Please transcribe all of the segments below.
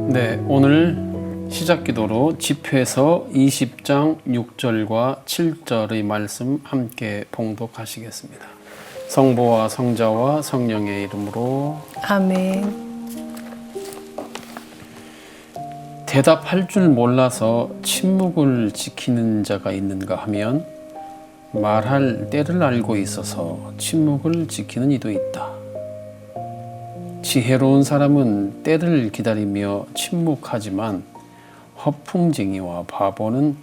네, 오늘 시작기도로 집회서 20장 6절과 7절의 말씀 함께 봉독하시겠습니다. 성부와 성자와 성령의 이름으로 아멘. 대답할 줄 몰라서 침묵을 지키는 자가 있는가 하면 말할 때를 알고 있어서 침묵을 지키는 이도 있다. 지혜로운 사람은 때를 기다리며 침묵하지만 허풍쟁이와 바보는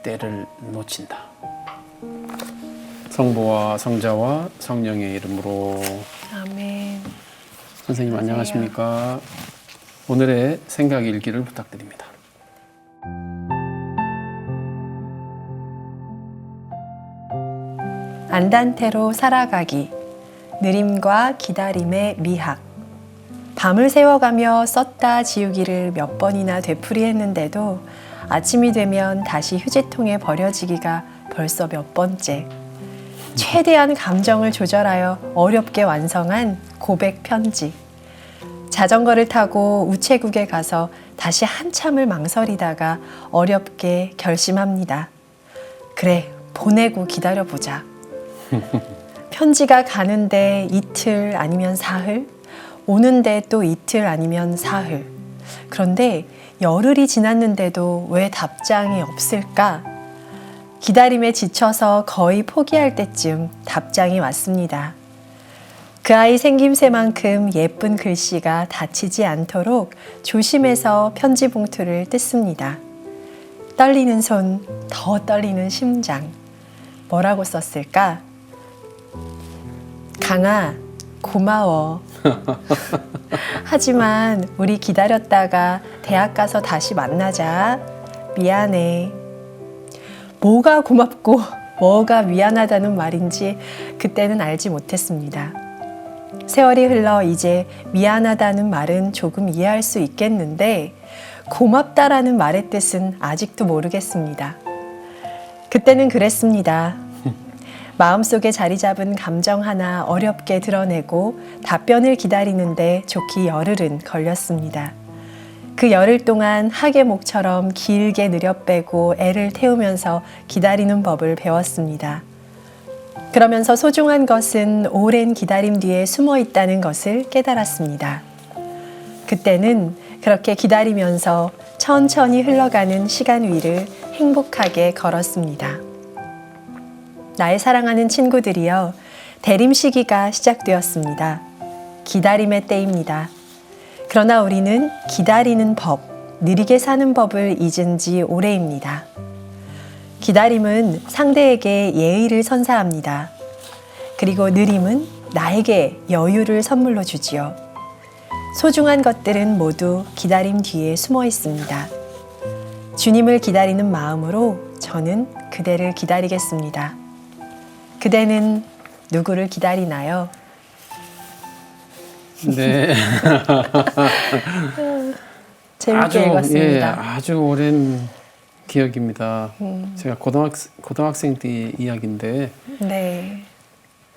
때를 놓친다. 성부와 성자와 성령의 이름으로 아멘. 선생님 안녕하십니까? 오늘의 생각 일기를 부탁드립니다. 안단테로 살아가기. 느림과 기다림의 미학. 밤을 새워가며 썼다 지우기를 몇 번이나 되풀이했는데도 아침이 되면 다시 휴지통에 버려지기가 벌써 몇 번째. 최대한 감정을 조절하여 어렵게 완성한 고백 편지. 자전거를 타고 우체국에 가서 다시 한참을 망설이다가 어렵게 결심합니다. 그래, 보내고 기다려보자. 편지가 가는데 이틀 아니면 사흘, 오는데 또 이틀 아니면 사흘. 그런데 열흘이 지났는데도 왜 답장이 없을까? 기다림에 지쳐서 거의 포기할 때쯤 답장이 왔습니다. 그 아이 생김새만큼 예쁜 글씨가 다치지 않도록 조심해서 편지 봉투를 뜯습니다. 떨리는 손, 더 떨리는 심장. 뭐라고 썼을까? 강아, 고마워. 하지만 우리 기다렸다가 대학 가서 다시 만나자. 미안해. 뭐가 고맙고 뭐가 미안하다는 말인지 그때는 알지 못했습니다. 세월이 흘러 이제 미안하다는 말은 조금 이해할 수 있겠는데 고맙다라는 말의 뜻은 아직도 모르겠습니다. 그때는 그랬습니다. 마음속에 자리 잡은 감정 하나 어렵게 드러내고 답변을 기다리는데 좋기 열흘은 걸렸습니다. 그 열흘 동안 하계목처럼 길게 느려빼고 애를 태우면서 기다리는 법을 배웠습니다. 그러면서 소중한 것은 오랜 기다림 뒤에 숨어 있다는 것을 깨달았습니다. 그때는 그렇게 기다리면서 천천히 흘러가는 시간 위를 행복하게 걸었습니다. 나의 사랑하는 친구들이여, 대림 시기가 시작되었습니다. 기다림의 때입니다. 그러나 우리는 기다리는 법, 느리게 사는 법을 잊은 지 오래입니다. 기다림은 상대에게 예의를 선사합니다. 그리고 느림은 나에게 여유를 선물로 주지요. 소중한 것들은 모두 기다림 뒤에 숨어 있습니다. 주님을 기다리는 마음으로 저는 그대를 기다리겠습니다. 그대는 누구를 기다리나요? 네. 재밌게 읽었습니다. 아주 오랜 기억입니다. 제가 고등학생 때 이야기인데 네.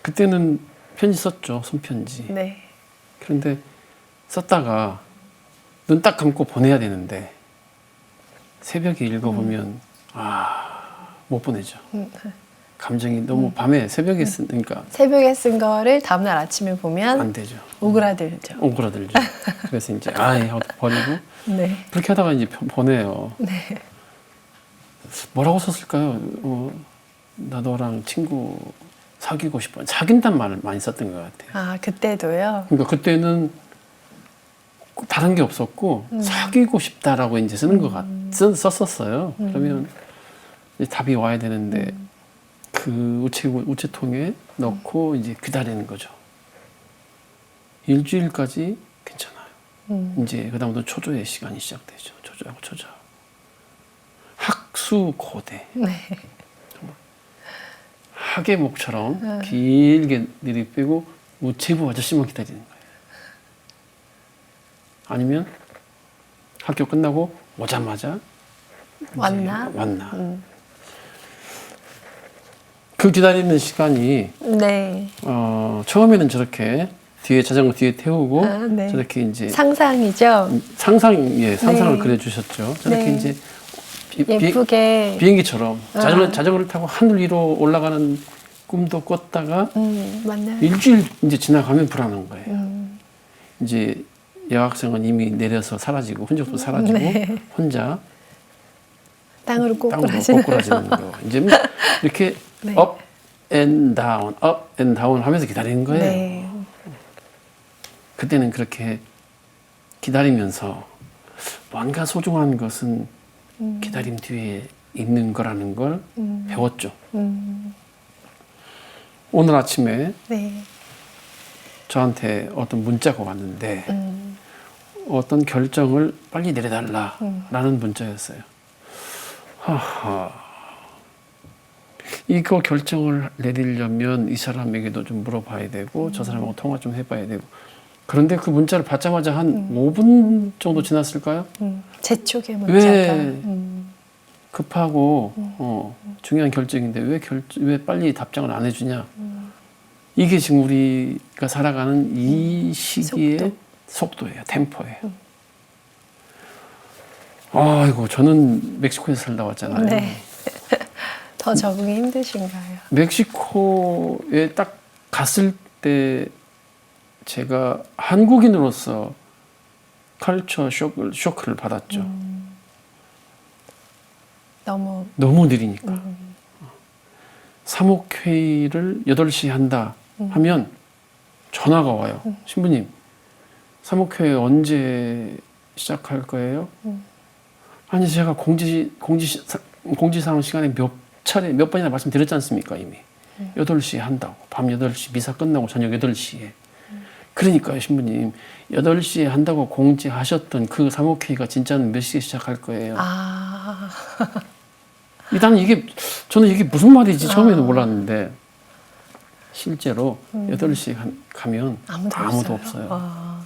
그때는 편지 썼죠. 손편지. 네. 그런데 썼다가 눈 딱 감고 보내야 되는데 새벽에 읽어보면 못 보내죠. 감정이 너무 밤에 새벽에 쓰니까 새벽에 쓴 거를 다음날 아침에 보면 안 되죠. 오그라들죠. 오그라들죠. 그래서 이제 하고 버리고 네. 그렇게 하다가 이제 보내요. 네. 뭐라고 썼을까요? 나 너랑 친구 사귀고 싶어. 사귄단 말을 많이 썼던 것 같아요. 아, 그때도요? 그러니까 그때는 다른 게 없었고 사귀고 싶다라고 이제 쓰는 것 썼었어요. 그러면 이제 답이 와야 되는데 그 우체통에 넣고 이제 기다리는 거죠. 일주일까지 괜찮아요. 이제 그다음부터 초조의 시간이 시작되죠. 초조하고 초조. 학수고대. 네. 하계목처럼 길게 내리빼고 우체부 아저씨만 기다리는 거예요. 아니면 학교 끝나고 오자마자 왔나? 그 기다리는 시간이 네. 처음에는 저렇게 뒤에 자전거 뒤에 태우고 아, 네. 저렇게 이제 상상이죠. 상상을 네. 그려주셨죠. 저렇게 네. 이제 예쁘게. 비행기처럼 자전거를 타고 하늘 위로 올라가는 꿈도 꿨다가 맞나요? 일주일 이제 지나가면 불안한 거예요. 이제 여학생은 이미 내려서 사라지고 흔적도 사라지고 네. 혼자 땅으로 땅으로 꼬꾸라지는. 꼬꾸라지는 거. 이제 이렇게 네. 업 앤 다운, 업 앤 다운 하면서 기다리는 거예요. 네. 그때는 그렇게 기다리면서 뭔가 소중한 것은 기다림 뒤에 있는 거라는 걸 배웠죠. 오늘 아침에 네. 저한테 어떤 문자가 왔는데 어떤 결정을 빨리 내려달라라는 문자였어요. 하하. 이거 결정을 내리려면 이 사람에게도 좀 물어봐야 되고 저 사람하고 통화 좀 해봐야 되고 그런데 그 문자를 받자마자 한 5분 정도 지났을까요? 재촉의 문자가. 왜 급하고 중요한 결정인데 왜 빨리 답장을 안 해주냐? 이게 지금 우리가 살아가는 이 시기의 속도예요, 템포예요. 아이고 저는 멕시코에서 살다 왔잖아요. 네. 더 적응이 힘드신가요? 멕시코에 딱 갔을 때 제가 한국인으로서 컬처 쇼크를 받았죠. 너무 느리니까. 사목회의를 8시에 한다 하면 전화가 와요. 신부님, 사목회의 언제 시작할 거예요? 아니, 제가 공지사항 시간에 몇 번이나 말씀드렸지 않습니까, 이미. 8시에 한다고. 밤 8시, 미사 끝나고 저녁 8시에. 그러니까요, 신부님. 8시에 한다고 공지하셨던 그 사목회의가 진짜는 몇 시에 시작할 거예요? 일단 저는 이게 무슨 말인지 처음에는 몰랐는데, 실제로 8시에 가면 아무도 없어요.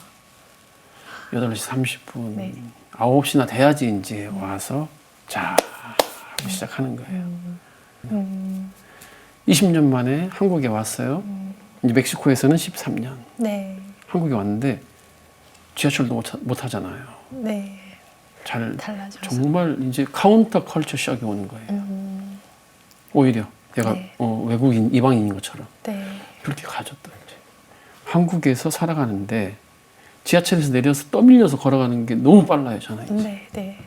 8시 30분, 네. 9시나 돼야지 이제 와서, 자, 하고 시작하는 거예요. 20년 만에 한국에 왔어요. 이제 멕시코에서는 13년. 네. 한국에 왔는데 지하철도 못 하잖아요. 네. 달라져서. 정말 이제 카운터 컬처 샥이 오는 거예요. 오히려 내가 네. 외국인, 이방인인 것처럼. 네. 그렇게 가졌다. 이제. 한국에서 살아가는데 지하철에서 내려서 떠밀려서 걸어가는 게 너무 빨라요, 저는. 이제. 네. 네.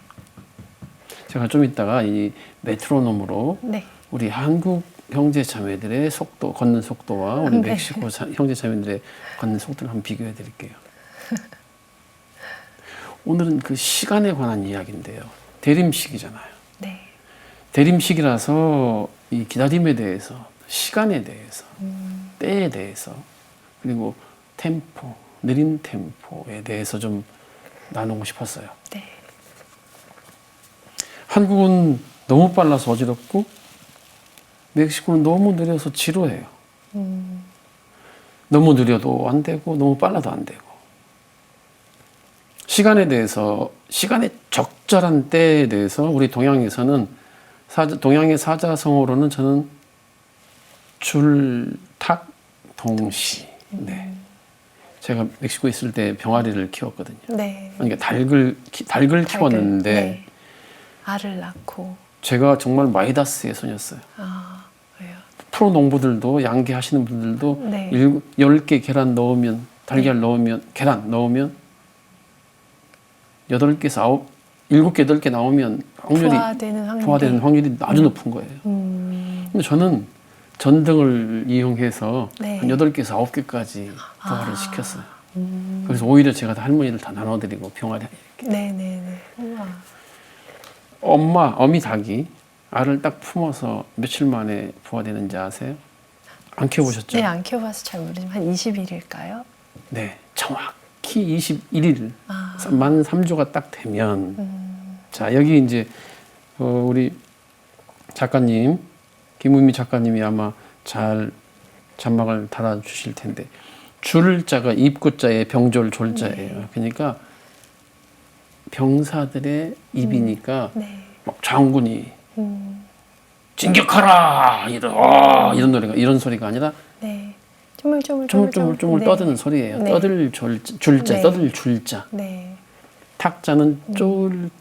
제가 좀 이따가 이 메트로놈으로 네. 우리 한국 형제 자매들의 속도, 걷는 속도와 우리 네. 멕시코 형제 자매들의 걷는 속도를 한번 비교해 드릴게요. 오늘은 그 시간에 관한 이야기인데요. 대림식이잖아요. 네. 대림식이라서 이 기다림에 대해서, 시간에 대해서, 때에 대해서, 그리고 템포, 느린 템포에 대해서 좀 나누고 싶었어요. 네. 한국은 너무 빨라서 어지럽고 멕시코는 너무 느려서 지루해요. 너무 느려도 안 되고 너무 빨라도 안 되고. 시간에 대해서, 시간의 적절한 때에 대해서 우리 동양에서는 동양의 사자성어로는 저는 줄탁동시. 네. 제가 멕시코에 있을 때 병아리를 키웠거든요. 네. 그러니까 닭을 키웠는데 네. 알을 낳고. 제가 정말 마이다스의 손이었어요. 왜요? 프로 농부들도 양계 하시는 분들도 네. 10개 계란 넣으면 달걀 넣으면 계란 넣으면 8개에서 7개, 8개 나오면 확률이 부화되는 확률이 아주 높은 거예요. 근데 저는 전등을 이용해서 네. 한 8개에서 9개까지 부화를 시켰어요. 그래서 오히려 제가 다 할머니를 다 나눠드리고 병아리 이렇게. 네네네. 우와. 어미 닭이 알을 딱 품어서 며칠 만에 부화되는지 아세요? 안 키워보셨죠? 네, 안 키워봐서 잘 모르지만 한 20일일까요? 네, 정확히 21일 만 3조가 딱 되면 자, 여기 이제 우리 작가님 김은미 작가님이 아마 잘 자막을 달아주실 텐데 줄자가 입구자에 병졸 졸자예요. 그러니까 병사들의 입이니까 네. 막 장군이 진격하라 이런 노래가 이런 소리가 아니라 네. 쪼물쪼물 네. 떠드는 소리예요. 네. 떠들 줄자, 네. 떠들 줄자. 네. 탁자는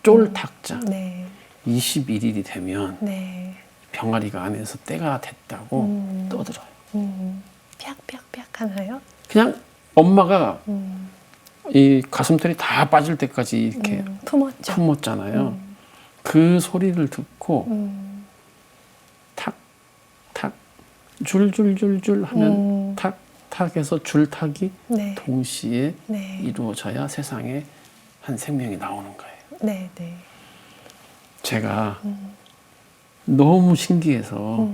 쫄 탁자. 네. 21일이 되면 네. 병아리가 안에서 때가 됐다고 떠들어요. 펴 하나요? 그냥 엄마가 음. 이 가슴털이 다 빠질 때까지 이렇게 품었죠. 품었잖아요. 그 소리를 듣고 탁탁 줄줄줄줄 하면 탁탁해서 줄타기 네. 동시에 네. 이루어져야 세상에 한 생명이 나오는 거예요. 네. 네. 제가 너무 신기해서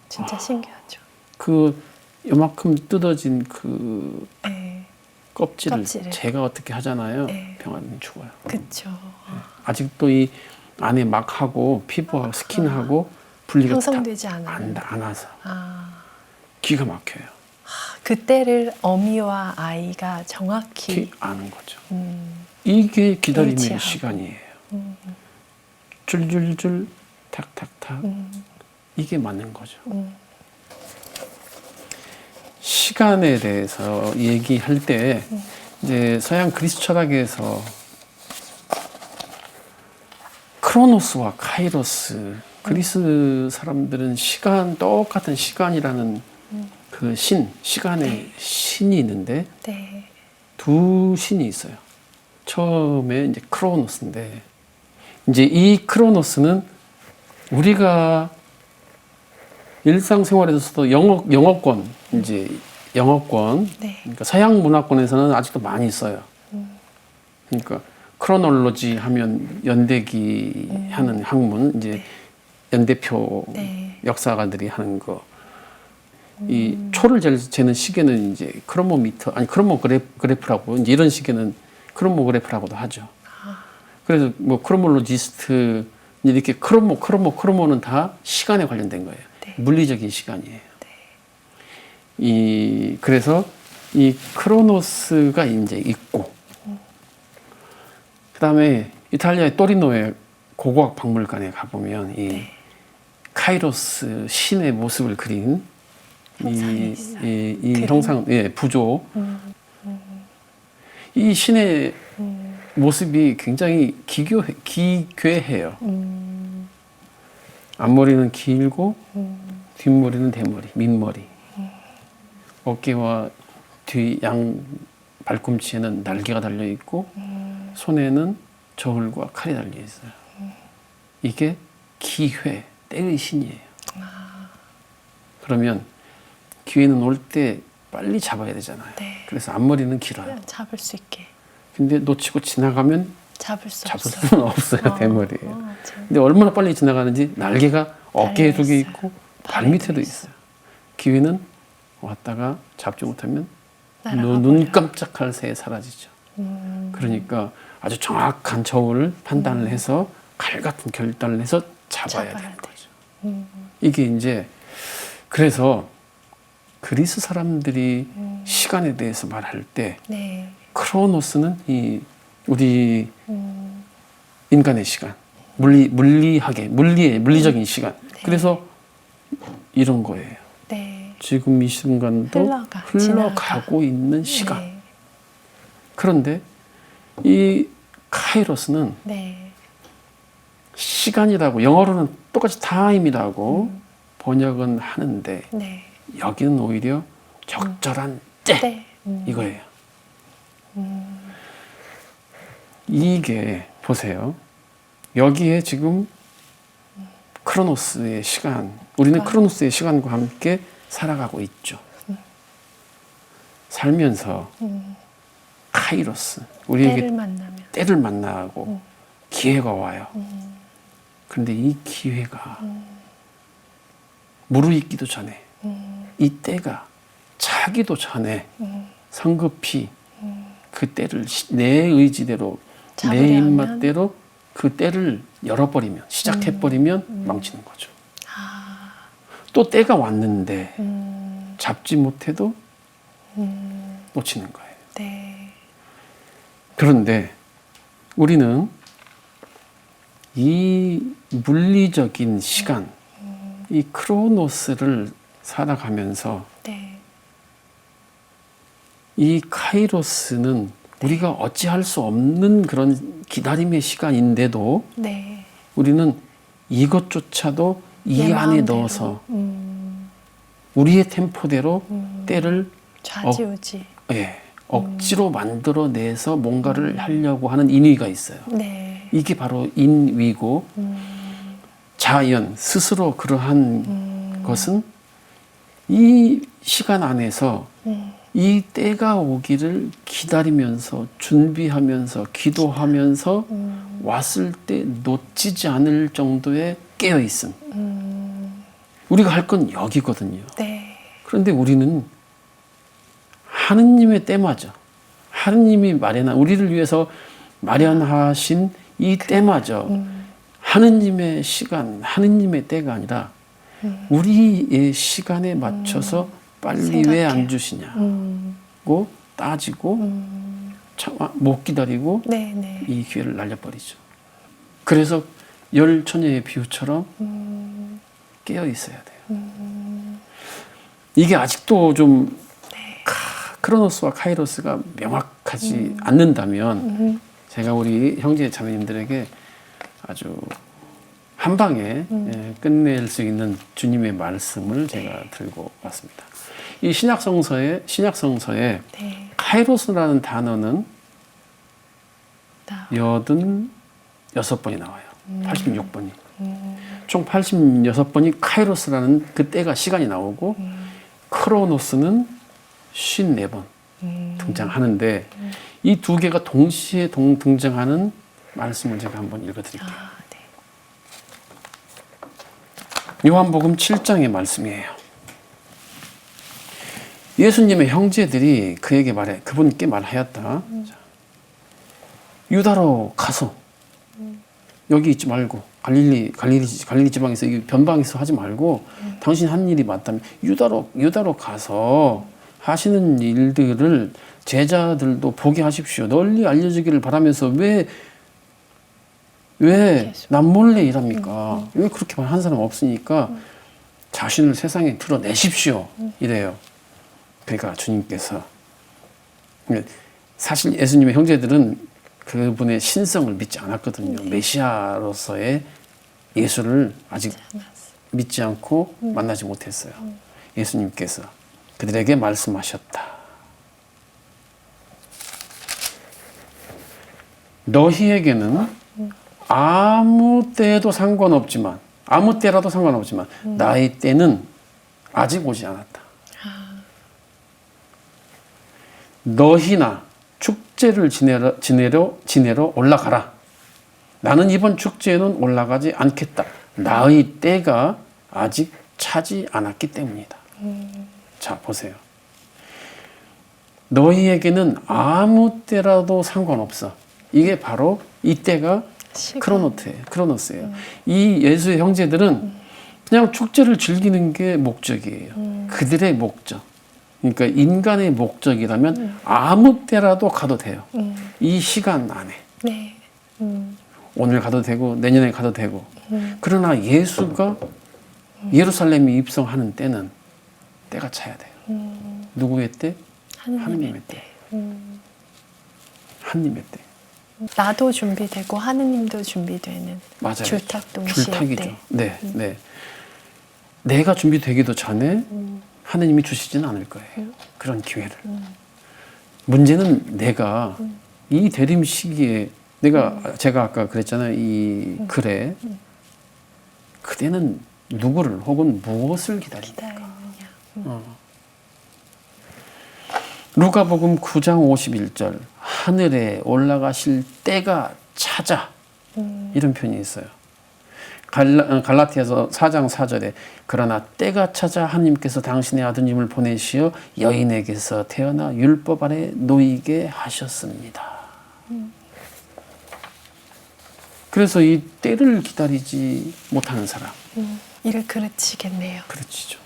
진짜 신기하죠. 그 요만큼 뜯어진 그 네. 껍질을 껍질을. 제가 어떻게 하잖아요. 네. 병아리는 죽어요. 그쵸. 아직도 이 안에 막하고 피부하고 스킨하고 분리가 형성되지 않아요. 안 와서 아, 기가 막혀요. 그때를 어미와 아이가 정확히 아는 거죠. 음, 이게 기다림의 일치하고. 시간이에요. 줄줄줄 탁탁탁 이게 맞는 거죠. 시간에 대해서 얘기할 때 이제 서양 그리스 철학에서 크로노스와 카이로스 그리스 사람들은 똑같은 시간이라는 그 시간의 신이 있는데 네. 두 신이 있어요. 처음에 이제 크로노스인데 이제 이 크로노스는 우리가 일상생활에서도 영어권 이제 영어권 네. 그러니까 서양 문화권에서는 아직도 많이 써요. 그러니까 크로놀로지 하면 연대기 하는 학문 이제 연대표 네. 역사가들이 하는 거. 이 초를 재는 시계는 이제 크로모미터 아니 크로모그래프라고 이제 이런 시계는 크로모그래프라고도 하죠. 그래서 뭐 크로몰로지스트 이렇게 크로모는 다 시간에 관련된 거예요. 네. 물리적인 시간이에요. 그래서 이 크로노스가 이제 있고 그다음에 이탈리아의 또리노의 고고학 박물관에 가보면 이 카이로스 신의 모습을 그린 형상이 있어요. 이 형상 부조 이 신의 모습이 굉장히 기괴해요. 앞머리는 길고 뒷머리는 대머리, 밑머리. 어깨와 뒤 양 발꿈치에는 날개가 달려 있고 손에는 저울과 칼이 달려 있어요. 이게 기회, 때의 신이에요. 그러면 기회는 올 때 빨리 잡아야 되잖아요. 네. 그래서 앞머리는 길어요. 잡을 수 있게. 근데 놓치고 지나가면 잡을 잡을 없어요. 수는 없어요. 대머리에. 참. 근데 얼마나 빨리 지나가는지 날개가 어깨에 두 개 있어요. 있고 발 밑에도 있어요. 기회는 왔다가 잡지 못하면 날아가 눈 버려요. 깜짝할 새에 사라지죠. 그러니까 아주 정확한 저울을 판단을 해서 칼 같은 결단을 해서 잡아야 되는 거죠. 이게 이제 그래서 그리스 사람들이 시간에 대해서 말할 때 네. 크로노스는 우리 인간의 시간, 물리적인 시간. 그래서 이런 거예요. 네. 지금 이 순간도 흘러가고 있는 시간. 네. 그런데 이 카이로스는 네. 시간이라고 영어로는 똑같이 타임이라고 번역은 하는데 네. 여기는 오히려 적절한 때 네. 이거예요. 이게 보세요. 여기에 지금 크로노스의 시간, 우리는 크로노스의 시간과 함께 살아가고 있죠. 살면서 카이로스, 우리에게 때를 만나고 기회가 와요. 그런데 이 기회가 무르익기도 전에 이 때가 차기도 전에 성급히 그 때를 내 의지대로 내 입맛대로 그 때를 열어버리면 시작해버리면 망치는 거죠. 또 때가 왔는데 잡지 못해도 놓치는 거예요. 네. 그런데 우리는 이 물리적인 시간, 이 크로노스를 살아가면서 네. 이 카이로스는 우리가 어찌할 수 없는 그런 기다림의 시간인데도 네. 우리는 이것조차도 이 내 안에 마음대로. 넣어서 우리의 템포대로 때를 좌지우지. 억지로 만들어내서 뭔가를 하려고 하는 인위가 있어요. 네. 이게 바로 인위고 자연 스스로 그러한 것은 이 시간 안에서 이 때가 오기를 기다리면서 준비하면서 기도하면서 왔을 때 놓치지 않을 정도의 깨어 있음. 우리가 할 건 여기거든요. 네. 그런데 우리는 하느님의 때마저 하느님이 마련한 우리를 위해서 마련하신 이 때마저 하느님의 시간, 하느님의 때가 아니라 우리의 시간에 맞춰서 빨리 왜 안 주시냐고 따지고 못 기다리고 네. 네. 이 기회를 날려버리죠. 그래서 열 처녀의 비유처럼 깨어 있어야 돼요. 이게 아직도 좀 크로노스와 카이로스가 명확하지 않는다면 제가 우리 형제 자매님들에게 아주 한 방에 끝낼 수 있는 주님의 말씀을 제가 들고 왔습니다. 이 신약성서에 네. 카이로스라는 단어는 나. 86번이 나와요. 86번이. 총 86번이 카이로스라는 그 때가 시간이 나오고 크로노스는 54번 등장하는데 이 두 개가 동시에 등장하는 말씀을 제가 한번 읽어드릴게요. 네. 요한복음 7장의 말씀이에요. 예수님의 형제들이 그분께 말하였다. 자, 유다로 가서 여기 있지 말고 갈릴리 지방에서 이 변방에서 하지 말고 당신 한 일이 맞다면 유다로 가서 하시는 일들을 제자들도 보게 하십시오. 널리 알려지기를 바라면서 왜 남몰래 일합니까? 왜 그렇게 한 사람 없으니까 자신을 세상에 드러내십시오. 이래요. 그러니까 주님께서 사실 예수님의 형제들은 그분의 신성을 믿지 않았거든요. 메시아로서의 예수를 아직 믿지 않고 만나지 못했어요. 예수님께서 그들에게 말씀하셨다. 너희에게는 아무 때라도 상관없지만 나의 때는 아직 오지 않았다. 너희나 축제를 지내러 올라가라. 나는 이번 축제에는 올라가지 않겠다. 나의 때가 아직 차지 않았기 때문이다. 자, 보세요. 너희에게는 아무 때라도 상관없어. 이게 바로 이 때가 크로노스예요. 이 예수의 형제들은 그냥 축제를 즐기는 게 목적이에요. 그들의 목적. 그러니까 인간의 목적이라면 아무 때라도 가도 돼요. 이 시간 안에. 네. 오늘 가도 되고 내년에 가도 되고. 그러나 예수가 예루살렘에 입성하는 때는 때가 차야 돼요. 누구의 때? 하느님의 때. 하느님의 때. 나도 준비되고 하느님도 준비되는 맞아요. 줄탁동시에 줄탁이죠. 때. 네. 내가 준비되기도 전에 하느님이 주시지는 않을 거예요. 그런 기회를. 문제는 내가 이 대림 시기에 제가 아까 그랬잖아요. 이 글에 그대는 누구를 혹은 무엇을 기다립니까? 루가복음 9장 51절 하늘에 올라가실 때가 찾아 이런 표현이 있어요. 갈라티아서 4장 4절에 그러나 때가 찾아 하나님께서 당신의 아드님을 보내시어 여인에게서 태어나 율법 아래 놓이게 하셨습니다. 그래서 이 때를 기다리지 못하는 사람 이를 그르치겠네요. 그렇지죠.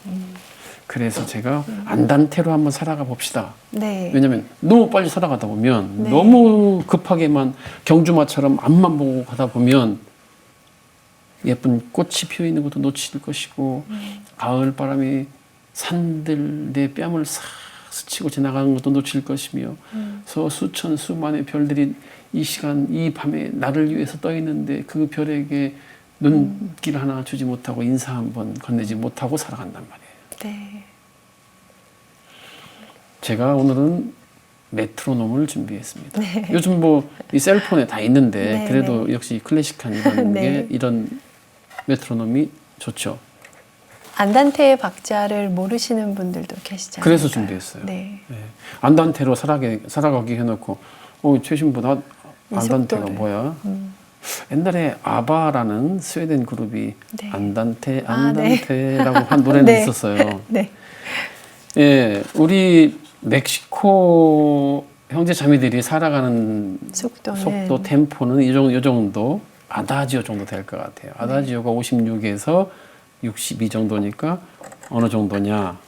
그래서 제가 안단테로 한번 살아가 봅시다. 네. 왜냐하면 너무 빨리 살아가다 보면 네. 너무 급하게만 경주마처럼 앞만 보고 가다 보면 예쁜 꽃이 피어 있는 것도 놓칠 것이고 가을 바람이 산들 내 뺨을 싹 스치고 지나가는 것도 놓칠 것이며 저 수천 수만의 별들이 이 시간 이 밤에 나를 위해서 떠 있는데 그 별에게 눈길 하나 주지 못하고 인사 한번 건네지 못하고 살아간단 말이에요. 네. 제가 오늘은 메트로놈을 준비했습니다. 요즘 뭐 이 셀폰에 다 있는데 네, 그래도 역시 클래식한 이런 네. 게 이런 메트로놈이 좋죠. 안단테의 박자를 모르시는 분들도 계시잖아요. 그래서 준비했어요. 네. 네. 안단테로 살아가기 해놓고 최신부 나 이 안단테가 속도를. 뭐야? 옛날에 아바라는 스웨덴 그룹이 네. 안단테 아, 네. 안단테라고 한 노래는 네. 있었어요. 네. 예, 우리 멕시코 형제 자매들이 살아가는 속도는 속도 템포는 이 정도 아다지오 정도 될 것 같아요. 아다지오가 56에서 62 정도니까 어느 정도냐?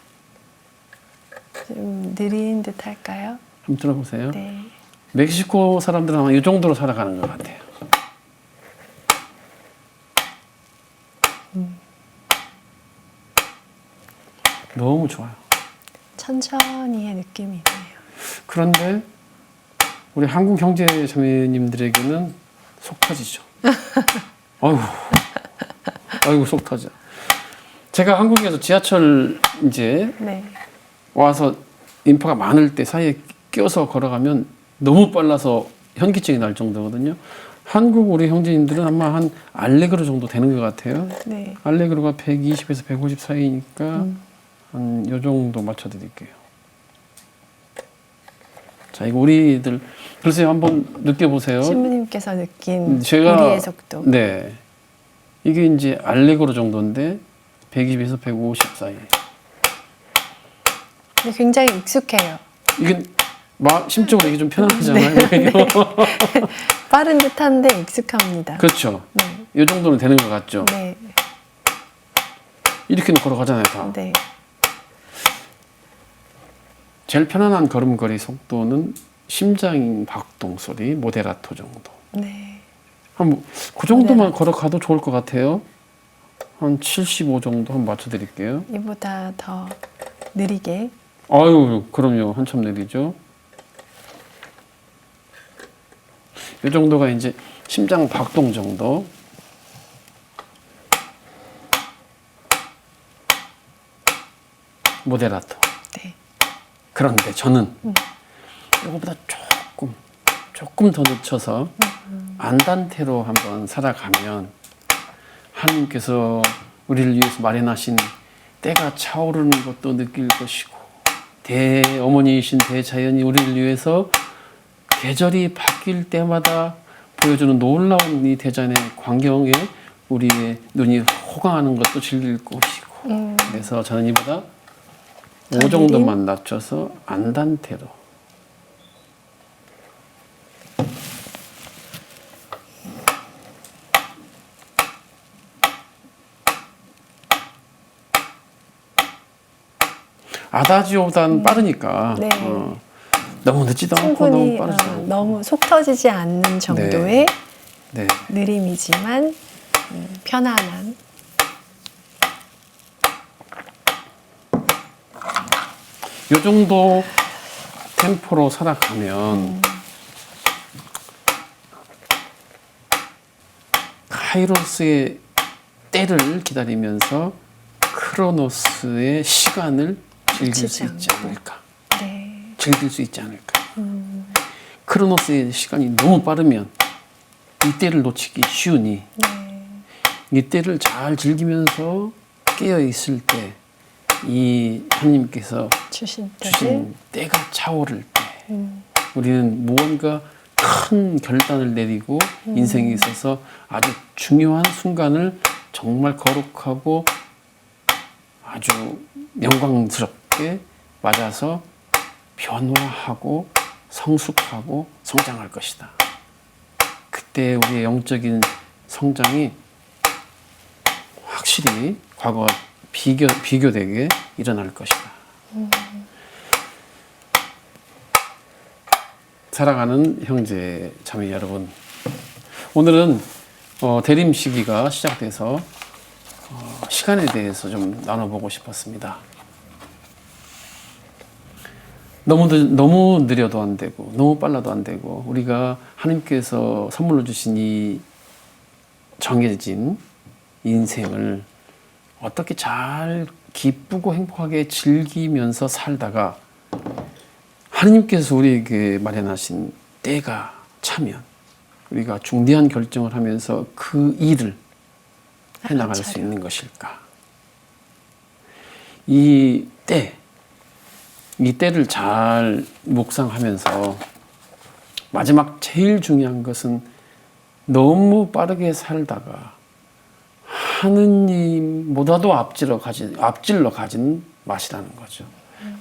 좀 느린 듯 할까요? 한번 들어보세요. 네. 멕시코 사람들은 아마 이 정도로 살아가는 것 같아요. 너무 좋아요. 천천히의 느낌이 있네요. 그런데 우리 한국 형제 자매님들에게는 속 터지죠. 아이고 속 터져. 제가 한국에서 지하철 이제 네. 와서 인파가 많을 때 사이에 껴서 걸어가면 너무 빨라서 현기증이 날 정도거든요. 한국 우리 형제님들은 아마 한 알레그로 정도 되는 것 같아요. 네. 알레그로가 120에서 150 사이니까 한 요 정도 맞춰드릴게요. 자, 이거 우리들 글쎄요, 한번 느껴보세요. 신부님께서 느낀 제가 우리의 속도. 네, 이게 이제 알레그로 정도인데 120에서 150 사이. 근데 굉장히 익숙해요. 이게 심적으로 이게 좀 편안하잖아요. 빠른 듯한데 익숙합니다. 그렇죠. 네. 이 정도는 되는 것 같죠. 네. 이렇게는 걸어가잖아요, 다. 네. 제일 편안한 걸음걸이 속도는 심장 박동 소리 모데라토 정도. 네. 그 정도만 걸어가도 좋을 것 같아요. 한 75 정도 한번 맞춰드릴게요. 이보다 더 느리게. 아유, 그럼요. 한참 느리죠. 이 정도가 이제 심장 박동 정도. 모데라토. 네. 그런데 저는 이거보다 조금 더 늦춰서 안단테로 한번 살아가면 하나님께서 우리를 위해서 마련하신 때가 차오르는 것도 느낄 것이고 대어머니이신 대자연이 우리를 위해서 계절이 바뀔 때마다 보여주는 놀라운 이 대자연의 광경에 우리의 눈이 호강하는 것도 즐길 것이고 그래서 저는 이보다 5 정도만 낮춰서 안단테로. 아다지오보다는 빠르니까 네. 너무 늦지도 않고 너무 충분히 빠르지 않고. 너무 속 터지지 않는 정도의 네. 느림이지만 편안한. 요 정도 템포로 살아가면 카이로스의 때를 기다리면서 크로노스의 시간을 즐길 수 있지 않을까. 네. 즐길 수 있지 않을까. 크로노스의 시간이 너무 빠르면 이 때를 놓치기 쉬우니 네. 이 때를 잘 즐기면서 깨어 있을 때 이 하나님께서 주신 주신 때가 차오를 때 우리는 무언가 큰 결단을 내리고 인생에 있어서 아주 중요한 순간을 정말 거룩하고 아주 영광스럽게 맞아서 변화하고 성숙하고 성장할 것이다. 그때 우리의 영적인 성장이 확실히 과거와 비교되게 일어날 것이다. 사랑하는 형제 자매 여러분, 오늘은 대림 시기가 시작돼서 시간에 대해서 좀 나눠보고 싶었습니다. 너무 느려도 안 되고 너무 빨라도 안 되고 우리가 하나님께서 선물로 주신 이 정해진 인생을 어떻게 잘 기쁘고 행복하게 즐기면서 살다가 하나님께서 우리에게 마련하신 때가 차면 우리가 중대한 결정을 하면서 그 일을 해나갈 수 있는 것일까? 이 때를 잘 묵상하면서 마지막 제일 중요한 것은 너무 빠르게 살다가 하느님보다도 앞질러 가진 맛이라는 거죠.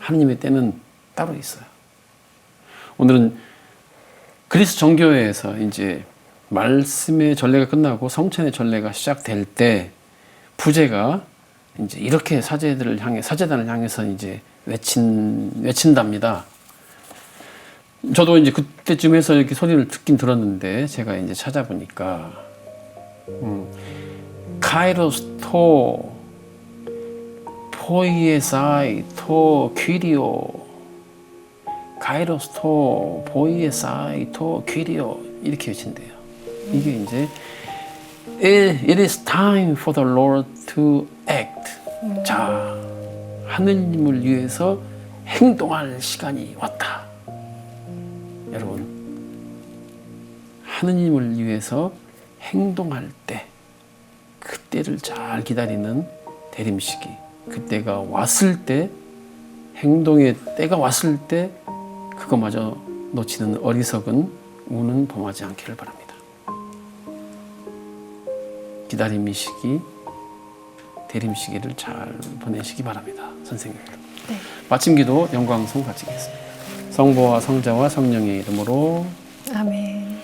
하느님의 때는 따로 있어요. 오늘은 그리스 정교회에서 이제 말씀의 전례가 끝나고 성찬의 전례가 시작될 때 부제가 이제 이렇게 사제단을 향해서 이제 외친답니다. 저도 이제 그때쯤에서 이렇게 소리를 듣긴 들었는데 제가 이제 찾아보니까 카이로스토 포이에사이 토 퀴리오 카이로스토 포이에사이 토 퀴리오 이렇게 외친대요. 이게 이제 It is time for the Lord to act. 자, 하느님을 위해서 행동할 시간이 왔다. 여러분, 하느님을 위해서 행동할 때, 그때를 잘 기다리는 대림 시기, 그때가 왔을 때, 행동의 때가 왔을 때, 그거마저 놓치는 어리석은 우는 범하지 않기를 바랍니다. 기다림의 시기, 대림 시기를 잘 보내시기 바랍니다. 선생님들. 네. 마침 기도 영광송 바치겠습니다. 성부와 성자와 성령의 이름으로 아멘.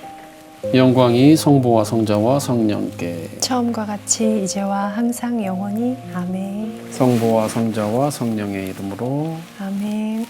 영광이 성부와 성자와 성령께 처음과 같이 이제와 항상 영원히 아멘. 성부와 성자와 성령의 이름으로 아멘.